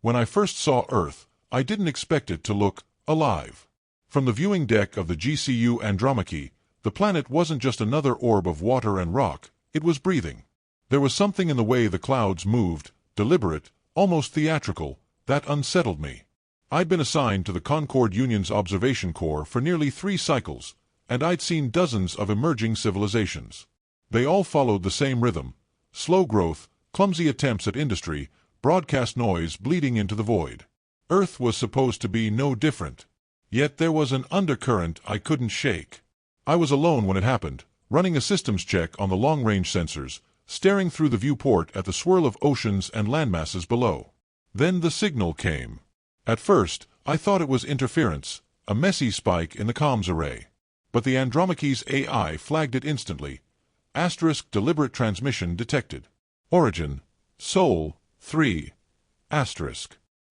When I first saw Earth, I didn't expect it to look alive. From the viewing deck of the GCU Andromache, the planet wasn't just another orb of water and rock, it was breathing. There was something in the way the clouds moved, deliberate, almost theatrical, that unsettled me. I'd been assigned to the Concord Union's observation corps for nearly 3 cycles, and I'd seen dozens of emerging civilizations. They all followed the same rhythm: slow growth, clumsy attempts at industry, broadcast noise bleeding into the void. Earth was supposed to be no different. Yet there was an undercurrent I couldn't shake. I was alone when it happened, running a systems check on the long-range sensors, staring through the viewport at the swirl of oceans and landmasses below. Then the signal came. At first, I thought it was interference, a messy spike in the comms array. But the Andromache's AI flagged it instantly. * deliberate transmission detected. Origin: Sol 3. *.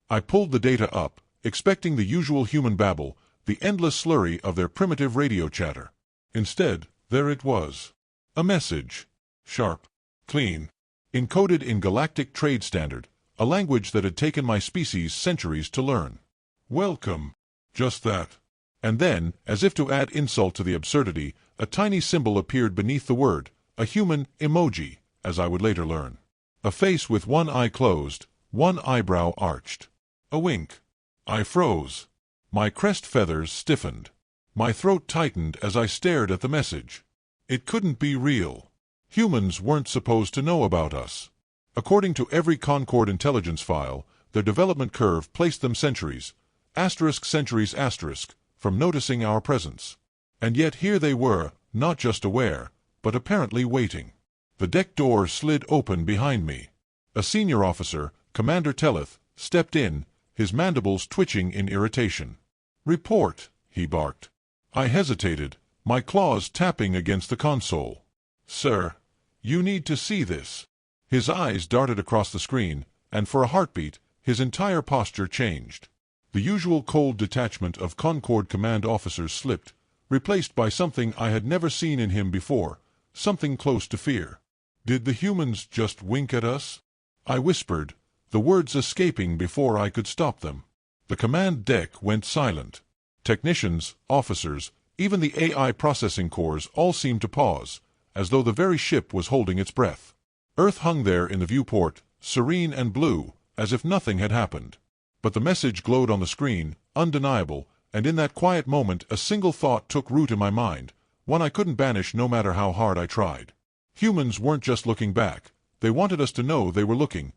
I pulled the data up, expecting the usual human babble, the endless slurry of their primitive radio chatter. Instead, there it was. A message. Sharp. Clean. Encoded in Galactic Trade Standard, a language that had taken my species centuries to learn. Welcome. Just that. And then, as if to add insult to the absurdity, a tiny symbol appeared beneath the word, a human emoji, as I would later learn. A face with one eye closed, one eyebrow arched. A wink. I froze. My crest feathers stiffened. My throat tightened as I stared at the message. It couldn't be real. Humans weren't supposed to know about us. According to every Concord intelligence file, their development curve placed them centuries, centuries, from noticing our presence. And yet here they were, not just aware, but apparently waiting. The deck door slid open behind me. A senior officer, Commander Telleth, stepped in, his mandibles twitching in irritation. "Report," he barked. I hesitated, my claws tapping against the console. "Sir, you need to see this." His eyes darted across the screen, and for a heartbeat, his entire posture changed. The usual cold detachment of Concord command officers slipped, replaced by something I had never seen in him before, something close to fear. "Did the humans just wink at us?" I whispered, the words escaping before I could stop them. The command deck went silent. Technicians, officers, even the AI processing cores all seemed to pause, as though the very ship was holding its breath. Earth hung there in the viewport, serene and blue, as if nothing had happened. But the message glowed on the screen, undeniable, and in that quiet moment a single thought took root in my mind, one I couldn't banish no matter how hard I tried. Humans weren't just looking back, they wanted us to know they were looking.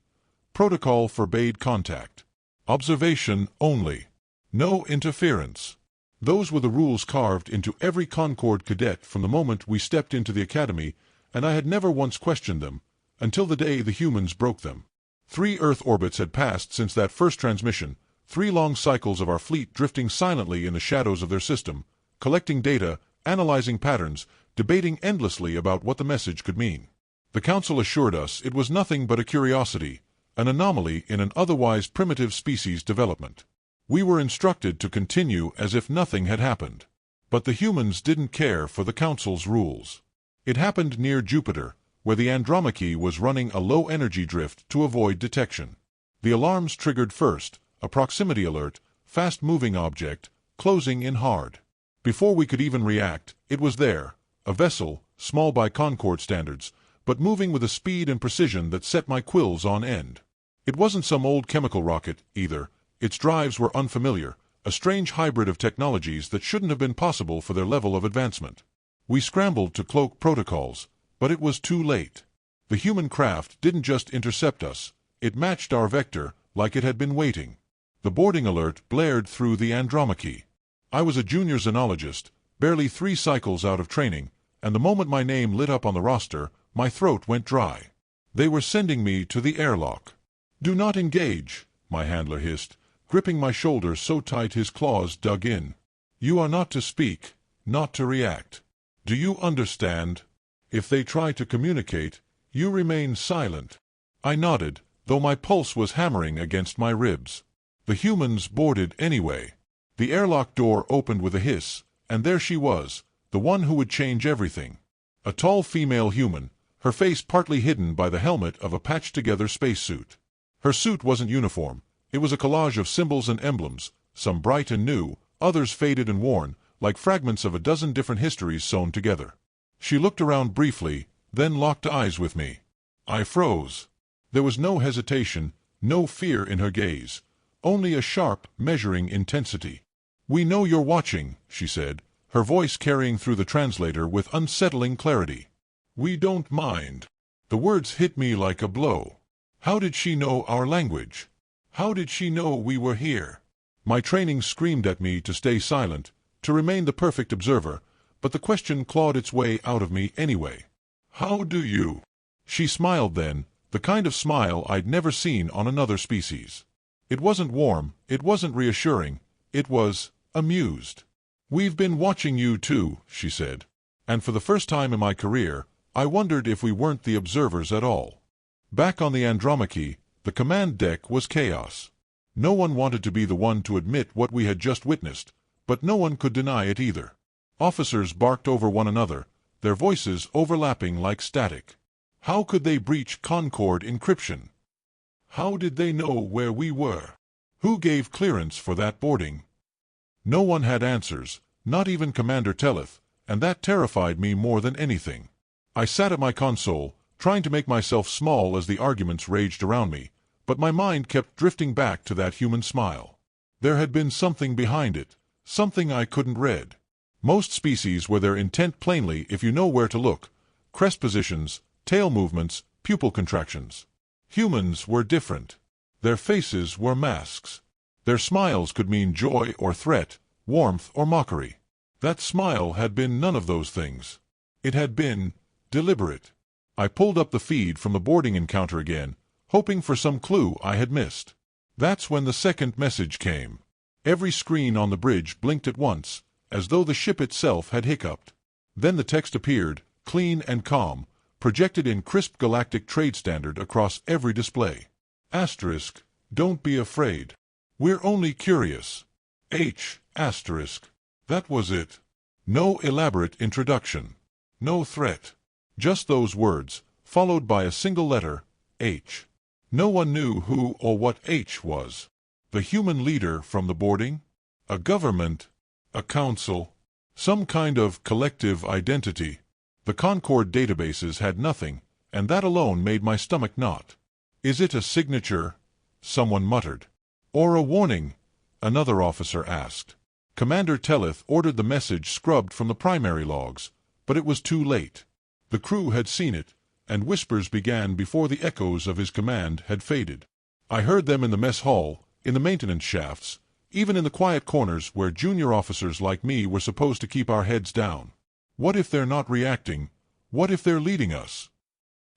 Protocol forbade contact. Observation only. No interference. Those were the rules carved into every Concord cadet from the moment we stepped into the academy, and I had never once questioned them, until the day the humans broke them. 3 Earth orbits had passed since that first transmission, 3 long cycles of our fleet drifting silently in the shadows of their system, collecting data, analyzing patterns, debating endlessly about what the message could mean. The Council assured us it was nothing but a curiosity, an anomaly in an otherwise primitive species development. We were instructed to continue as if nothing had happened. But the humans didn't care for the Council's rules. It happened near Jupiter, where the Andromache was running a low-energy drift to avoid detection. The alarms triggered first, a proximity alert, fast-moving object, closing in hard. Before we could even react, it was there, a vessel, small by Concord standards, but moving with a speed and precision that set my quills on end. It wasn't some old chemical rocket, either. Its drives were unfamiliar, a strange hybrid of technologies that shouldn't have been possible for their level of advancement. We scrambled to cloak protocols, but it was too late. The human craft didn't just intercept us, it matched our vector like it had been waiting. The boarding alert blared through the Andromache. I was a junior xenologist, barely 3 cycles out of training, and the moment my name lit up on the roster, my throat went dry. They were sending me to the airlock. "Do not engage," my handler hissed, gripping my shoulder so tight his claws dug in. "You are not to speak, not to react. Do you understand? If they try to communicate, you remain silent." I nodded, though my pulse was hammering against my ribs. The humans boarded anyway. The airlock door opened with a hiss, and there she was, the one who would change everything. A tall female human, her face partly hidden by the helmet of a patched-together spacesuit. Her suit wasn't uniform, It was a collage of symbols and emblems, some bright and new, others faded and worn, like fragments of a dozen different histories sewn together. She looked around briefly, then locked eyes with me. I froze. There was no hesitation, no fear in her gaze, only a sharp, measuring intensity. "We know you're watching," she said, her voice carrying through the translator with unsettling clarity. "We don't mind." The words hit me like a blow. How did she know our language? How did she know we were here? My training screamed at me to stay silent, to remain the perfect observer, but the question clawed its way out of me anyway. "How do you?" She smiled then, the kind of smile I'd never seen on another species. It wasn't warm, it wasn't reassuring, it was amused. "We've been watching you too," she said. And for the first time in my career, I wondered if we weren't the observers at all. Back on the Andromache, the command deck was chaos. No one wanted to be the one to admit what we had just witnessed, but no one could deny it either. Officers barked over one another, their voices overlapping like static. How could they breach Concord encryption? How did they know where we were? Who gave clearance for that boarding? No one had answers, not even Commander Tellith, and that terrified me more than anything. I sat at my console, trying to make myself small as the arguments raged around me, but my mind kept drifting back to that human smile. There had been something behind it, something I couldn't read. Most species wear their intent plainly if you know where to look: crest positions, tail movements, pupil contractions. Humans were different. Their faces were masks. Their smiles could mean joy or threat, warmth or mockery. That smile had been none of those things. It had been deliberate. I pulled up the feed from the boarding encounter again, hoping for some clue I had missed. That's when the second message came. Every screen on the bridge blinked at once, as though the ship itself had hiccuped. Then the text appeared, clean and calm, projected in crisp galactic trade standard across every display. Asterisk, don't be afraid. We're only curious. H, asterisk. That was it. No elaborate introduction. No threat. Just those words, followed by a single letter, H. No one knew who or what H was. The human leader from the boarding? A government? A council? Some kind of collective identity? The Concord databases had nothing, and that alone made my stomach knot. "Is it a signature?" someone muttered. "Or a warning?" another officer asked. Commander Tellith ordered the message scrubbed from the primary logs, but it was too late. The crew had seen it, and whispers began before the echoes of his command had faded. I heard them in the mess hall, in the maintenance shafts, even in the quiet corners where junior officers like me were supposed to keep our heads down. What if they're not reacting? What if they're leading us?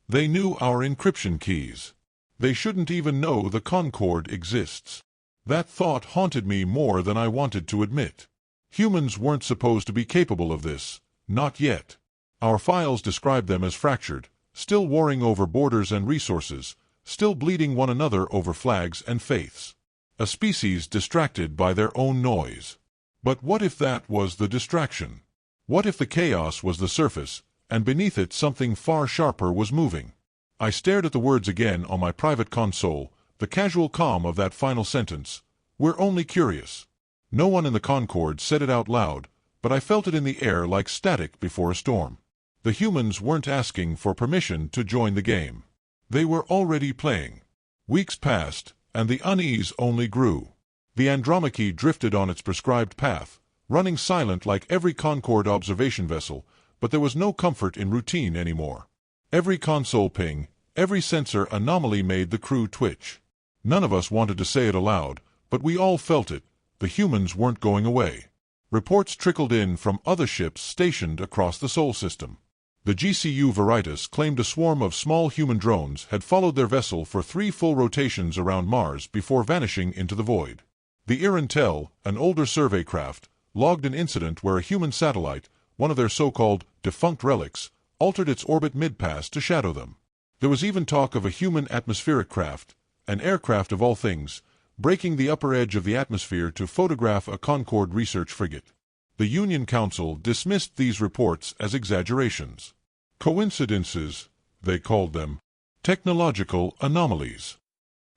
They knew our encryption keys. They shouldn't even know the Concord exists. That thought haunted me more than I wanted to admit. Humans weren't supposed to be capable of this, not yet. Our files described them as fractured, still warring over borders and resources, still bleeding one another over flags and faiths. A species distracted by their own noise. But what if that was the distraction? What if the chaos was the surface, and beneath it something far sharper was moving? I stared at the words again on my private console, the casual calm of that final sentence. "We're only curious." No one in the Concord said it out loud, but I felt it in the air like static before a storm. The humans weren't asking for permission to join the game. They were already playing. Weeks passed, and the unease only grew. The Andromache drifted on its prescribed path, running silent like every Concord observation vessel, but there was no comfort in routine anymore. Every console ping, every sensor anomaly made the crew twitch. None of us wanted to say it aloud, but we all felt it. The humans weren't going away. Reports trickled in from other ships stationed across the Sol system. The GCU Veritas claimed a swarm of small human drones had followed their vessel for 3 full rotations around Mars before vanishing into the void. The Irantel, an older survey craft, logged an incident where a human satellite, one of their so-called defunct relics, altered its orbit mid-pass to shadow them. There was even talk of a human atmospheric craft, an aircraft of all things, breaking the upper edge of the atmosphere to photograph a Concord research frigate. The Union Council dismissed these reports as exaggerations. Coincidences, they called them. Technological anomalies.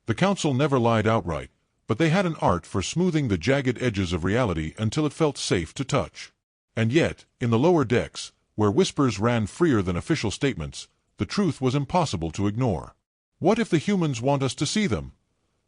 The Council never lied outright, but they had an art for smoothing the jagged edges of reality until it felt safe to touch. And yet, in the lower decks, where whispers ran freer than official statements, the truth was impossible to ignore. "What if the humans want us to see them?"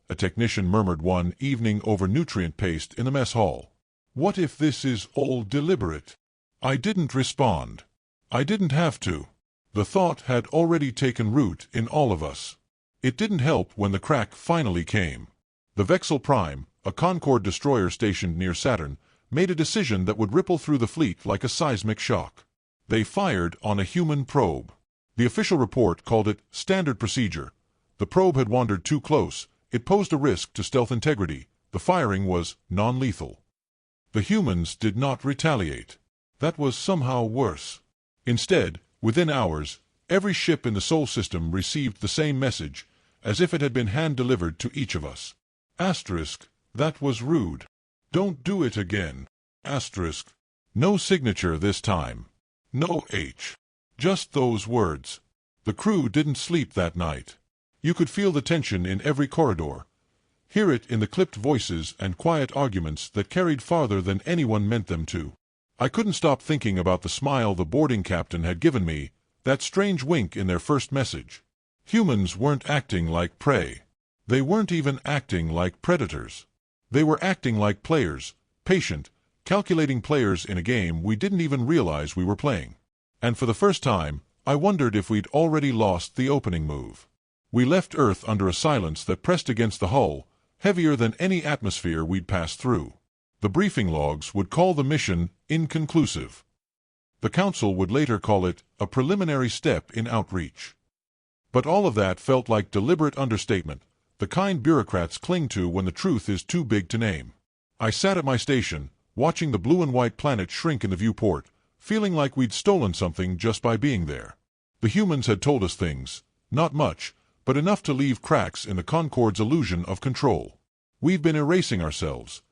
a technician murmured one evening over nutrient paste in the mess hall. "What if this is all deliberate?" I didn't respond. I didn't have to. The thought had already taken root in all of us. It didn't help when the crack finally came. The Vexil Prime, a Concord destroyer stationed near Saturn, made a decision that would ripple through the fleet like a seismic shock. They fired on a human probe. The official report called it standard procedure. The probe had wandered too close. It posed a risk to stealth integrity. The firing was non-lethal. The humans did not retaliate. That was somehow worse. Instead, within hours, every ship in the Sol system received the same message, as if it had been hand-delivered to each of us. Asterisk, that was rude. Don't do it again. Asterisk. No signature this time. No H. Just those words. The crew didn't sleep that night. You could feel the tension in every corridor. Hear it in the clipped voices and quiet arguments that carried farther than anyone meant them to. I couldn't stop thinking about the smile the boarding captain had given me, that strange wink in their first message. Humans weren't acting like prey. They weren't even acting like predators. They were acting like players, patient, calculating players in a game we didn't even realize we were playing. And for the first time, I wondered if we'd already lost the opening move. We left Earth under a silence that pressed against the hull, heavier than any atmosphere we'd passed through. The briefing logs would call the mission inconclusive. The Council would later call it a preliminary step in outreach. But all of that felt like deliberate understatement, the kind bureaucrats cling to when the truth is too big to name. I sat at my station, watching the blue and white planet shrink in the viewport, feeling like we'd stolen something just by being there. The humans had told us things, not much, but enough to leave cracks in the Concord's illusion of control. We've been erasing ourselves.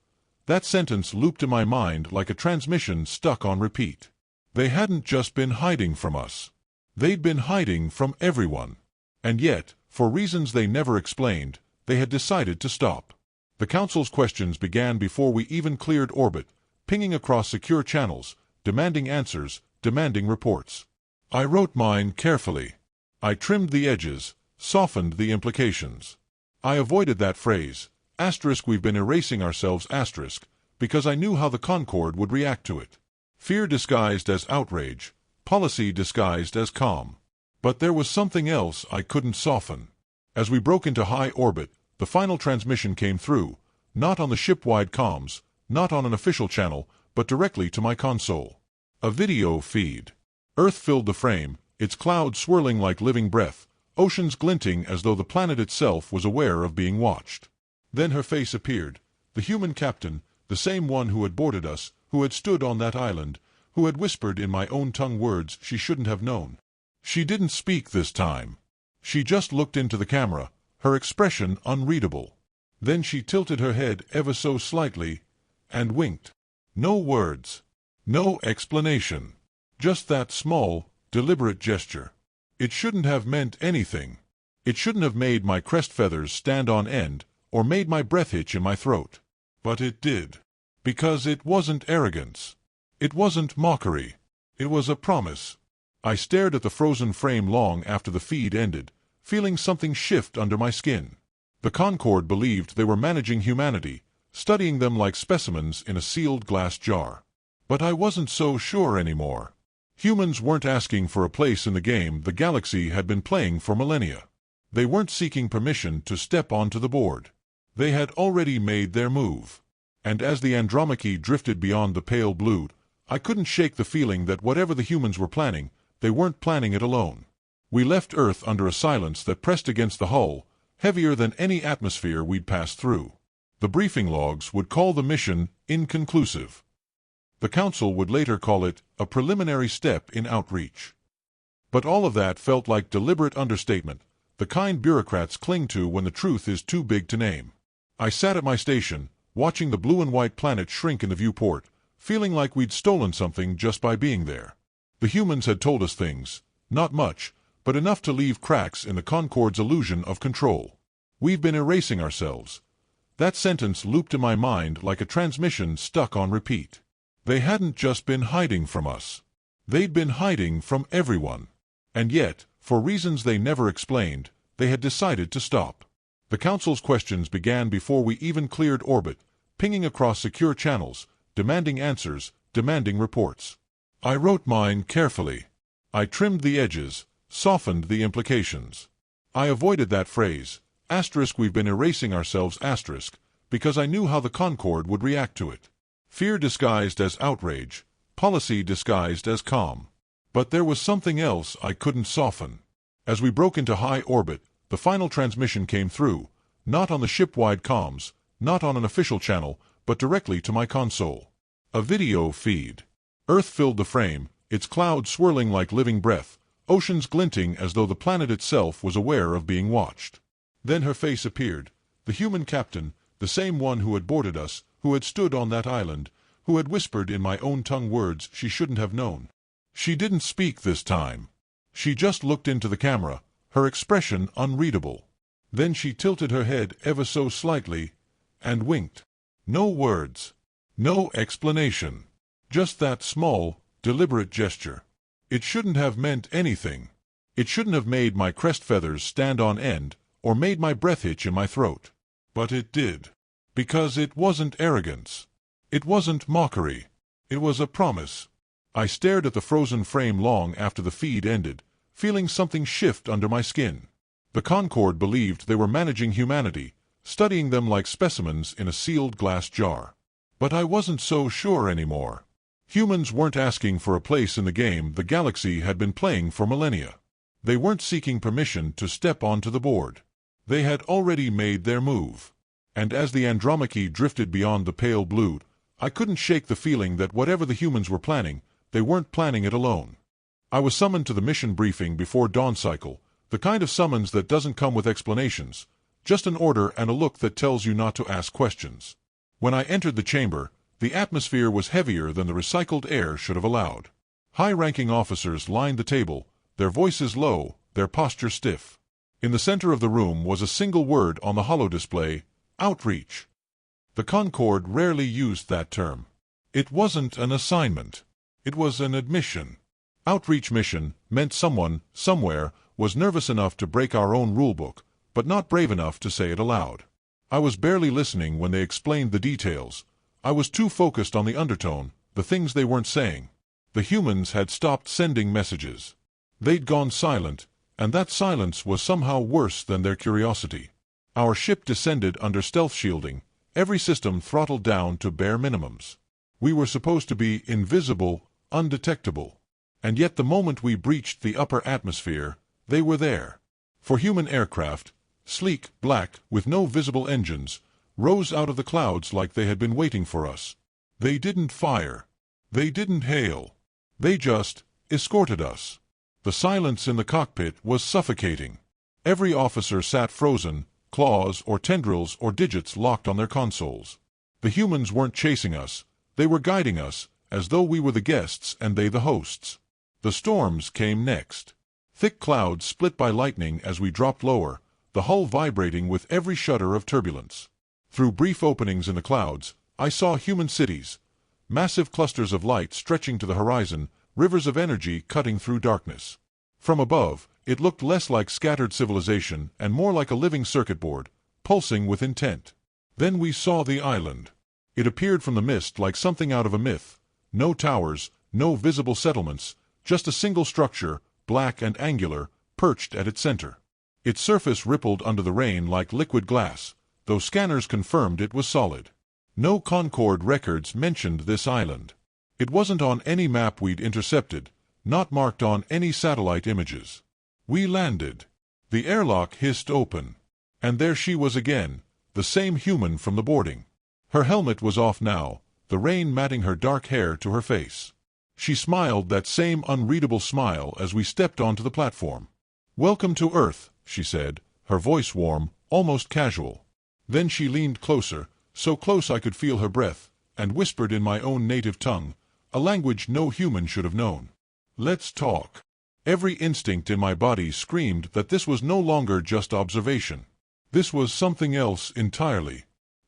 That sentence looped in my mind like a transmission stuck on repeat. They hadn't just been hiding from us. They'd been hiding from everyone. And yet, for reasons they never explained, they had decided to stop. The Council's questions began before we even cleared orbit, pinging across secure channels, demanding answers, demanding reports. I wrote mine carefully. I trimmed the edges, softened the implications. I avoided that phrase, asterisk we've been erasing ourselves asterisk, because I knew how the Concord would react to it. Fear disguised as outrage, policy disguised as calm. But there was something else I couldn't soften. As we broke into high orbit, the final transmission came through, not on the ship-wide comms, not on an official channel, but directly to my console. A video feed. Earth filled the frame, its clouds swirling like living breath, oceans glinting as though the planet itself was aware of being watched. Then her face appeared, the human captain, the same one who had boarded us, who had stood on that island, who had whispered in my own tongue words she shouldn't have known. She didn't speak this time. She just looked into the camera, her expression unreadable. Then she tilted her head ever so slightly, and winked. No words. No explanation. Just that small, deliberate gesture. It shouldn't have meant anything. It shouldn't have made my crest feathers stand on end, or made my breath hitch in my throat. But it did. Because it wasn't arrogance. It wasn't mockery. It was a promise. I stared at the frozen frame long after the feed ended, feeling something shift under my skin. The Concord believed they were managing humanity, studying them like specimens in a sealed glass jar. But I wasn't so sure anymore. Humans weren't asking for a place in the game the galaxy had been playing for millennia. They weren't seeking permission to step onto the board. They had already made their move. And as the Andromache drifted beyond the pale blue, I couldn't shake the feeling that whatever the humans were planning, they weren't planning it alone. We left Earth under a silence that pressed against the hull, heavier than any atmosphere we'd passed through. The briefing logs would call the mission inconclusive. The Council would later call it a preliminary step in outreach. But all of that felt like deliberate understatement, the kind bureaucrats cling to when the truth is too big to name. I sat at my station, watching the blue and white planet shrink in the viewport, feeling like we'd stolen something just by being there. The humans had told us things, not much, but enough to leave cracks in the Concord's illusion of control. We've been erasing ourselves. That sentence looped in my mind like a transmission stuck on repeat. They hadn't just been hiding from us. They'd been hiding from everyone. And yet, for reasons they never explained, they had decided to stop. The Council's questions began before we even cleared orbit, pinging across secure channels, demanding answers, demanding reports. I wrote mine carefully. I trimmed the edges, softened the implications. I avoided that phrase, we've been erasing ourselves, because I knew how the Concord would react to it. Fear disguised as outrage, policy disguised as calm. But there was something else I couldn't soften. As we broke into high orbit, the final transmission came through, not on the ship-wide comms, not on an official channel, but directly to my console. A video feed. Earth filled the frame, its clouds swirling like living breath, oceans glinting as though the planet itself was aware of being watched. Then her face appeared, the human captain, the same one who had boarded us, who had stood on that island, who had whispered in my own tongue words she shouldn't have known. She didn't speak this time. She just looked into the camera, her expression unreadable. Then she tilted her head ever so slightly, and winked. No words. No explanation. Just that small, deliberate gesture. It shouldn't have meant anything. It shouldn't have made my crest feathers stand on end, or made my breath hitch in my throat. But it did. Because it wasn't arrogance. It wasn't mockery. It was a promise. I stared at the frozen frame long after the feed ended, feeling something shift under my skin. The Concord believed they were managing humanity, studying them like specimens in a sealed glass jar. But I wasn't so sure anymore. Humans weren't asking for a place in the game the galaxy had been playing for millennia. They weren't seeking permission to step onto the board. They had already made their move. And as the Andromache drifted beyond the pale blue, I couldn't shake the feeling that whatever the humans were planning, they weren't planning it alone. I was summoned to the mission briefing before dawn cycle, the kind of summons that doesn't come with explanations, just an order and a look that tells you not to ask questions. When I entered the chamber, the atmosphere was heavier than the recycled air should have allowed. High-ranking officers lined the table, their voices low, their posture stiff. In the center of the room was a single word on the holo-display, outreach. The Concord rarely used that term. It wasn't an assignment. It was an admission. Outreach mission meant someone, somewhere, was nervous enough to break our own rulebook, but not brave enough to say it aloud. I was barely listening when they explained the details. I was too focused on the undertone, the things they weren't saying. The humans had stopped sending messages. They'd gone silent, and that silence was somehow worse than their curiosity. Our ship descended under stealth shielding, every system throttled down to bare minimums. We were supposed to be invisible, undetectable. And yet the moment we breached the upper atmosphere, they were there. For human aircraft, sleek, black, with no visible engines, rose out of the clouds like they had been waiting for us. They didn't fire. They didn't hail. They just escorted us. The silence in the cockpit was suffocating. Every officer sat frozen, claws or tendrils or digits locked on their consoles. The humans weren't chasing us. They were guiding us, as though we were the guests and they the hosts. The storms came next. Thick clouds split by lightning as we dropped lower, the hull vibrating with every shudder of turbulence. Through brief openings in the clouds, I saw human cities. Massive clusters of light stretching to the horizon, rivers of energy cutting through darkness. From above, it looked less like scattered civilization and more like a living circuit board, pulsing with intent. Then we saw the island. It appeared from the mist like something out of a myth. No towers, no visible settlements, just a single structure, black and angular, perched at its center. Its surface rippled under the rain like liquid glass, though scanners confirmed it was solid. No Concord records mentioned this island. It wasn't on any map we'd intercepted, not marked on any satellite images. We landed. The airlock hissed open. And there she was again, the same human from the boarding. Her helmet was off now, the rain matting her dark hair to her face. She smiled that same unreadable smile as we stepped onto the platform. "Welcome to Earth," she said, her voice warm, almost casual. Then she leaned closer, so close I could feel her breath, and whispered in my own native tongue, a language no human should have known. "Let's talk." Every instinct in my body screamed that this was no longer just observation. This was something else entirely.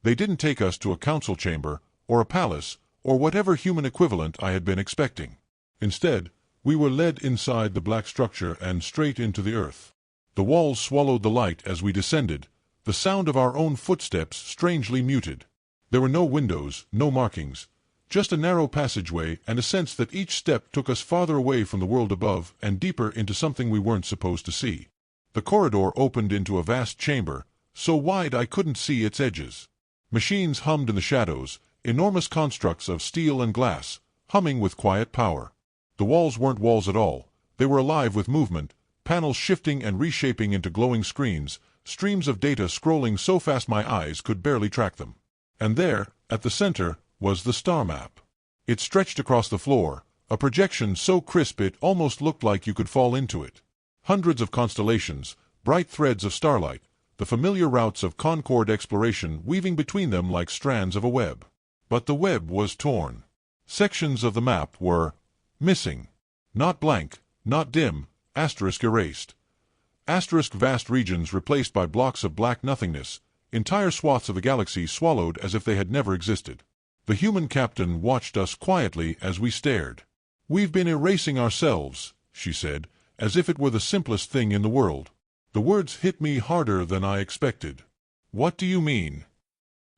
They didn't take us to a council chamber, or a palace, or whatever human equivalent I had been expecting. Instead, we were led inside the black structure and straight into the earth. The walls swallowed the light as we descended, the sound of our own footsteps strangely muted. There were no windows, no markings, just a narrow passageway and a sense that each step took us farther away from the world above and deeper into something we weren't supposed to see. The corridor opened into a vast chamber, so wide I couldn't see its edges. Machines hummed in the shadows, enormous constructs of steel and glass, humming with quiet power. The walls weren't walls at all. They were alive with movement, panels shifting and reshaping into glowing screens, streams of data scrolling so fast my eyes could barely track them. And there, at the center, was the star map. It stretched across the floor, a projection so crisp it almost looked like you could fall into it. Hundreds of constellations, bright threads of starlight, the familiar routes of Concord exploration weaving between them like strands of a web. But the web was torn. Sections of the map were missing. Not blank, not dim, asterisk erased. Asterisk vast regions replaced by blocks of black nothingness, entire swaths of the galaxy swallowed as if they had never existed. The human captain watched us quietly as we stared. "We've been erasing ourselves," she said, as if it were the simplest thing in the world. The words hit me harder than I expected. "What do you mean?"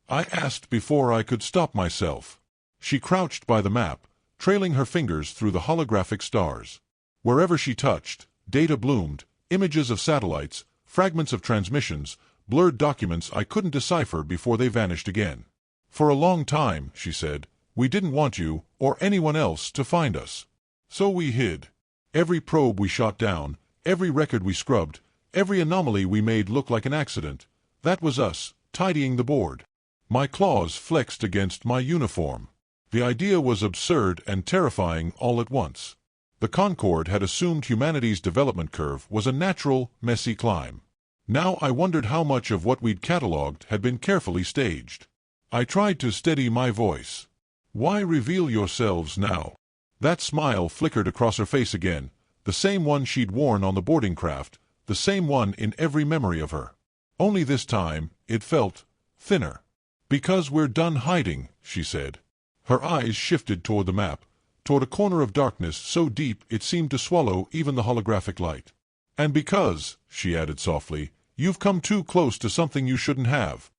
I asked before I could stop myself. She crouched by the map, trailing her fingers through the holographic stars. Wherever she touched, data bloomed, images of satellites, fragments of transmissions, blurred documents I couldn't decipher before they vanished again. "For a long time," she said, "we didn't want you, or anyone else, to find us. So we hid. Every probe we shot down, every record we scrubbed, every anomaly we made look like an accident, that was us, tidying the board." My claws flexed against my uniform. The idea was absurd and terrifying all at once. The Concord had assumed humanity's development curve was a natural, messy climb. Now I wondered how much of what we'd catalogued had been carefully staged. I tried to steady my voice. "Why reveal yourselves now?" That smile flickered across her face again, the same one she'd worn on the boarding craft, the same one in every memory of her. Only this time, it felt thinner. "Because we're done hiding," she said. Her eyes shifted toward the map, toward a corner of darkness so deep it seemed to swallow even the holographic light. "And because," she added softly, "you've come too close to something you shouldn't have."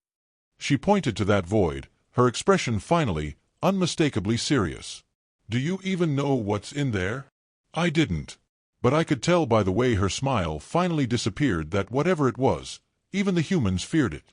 She pointed to that void, her expression finally, unmistakably serious. "Do you even know what's in there?" I didn't. But I could tell by the way her smile finally disappeared that whatever it was, even the humans feared it.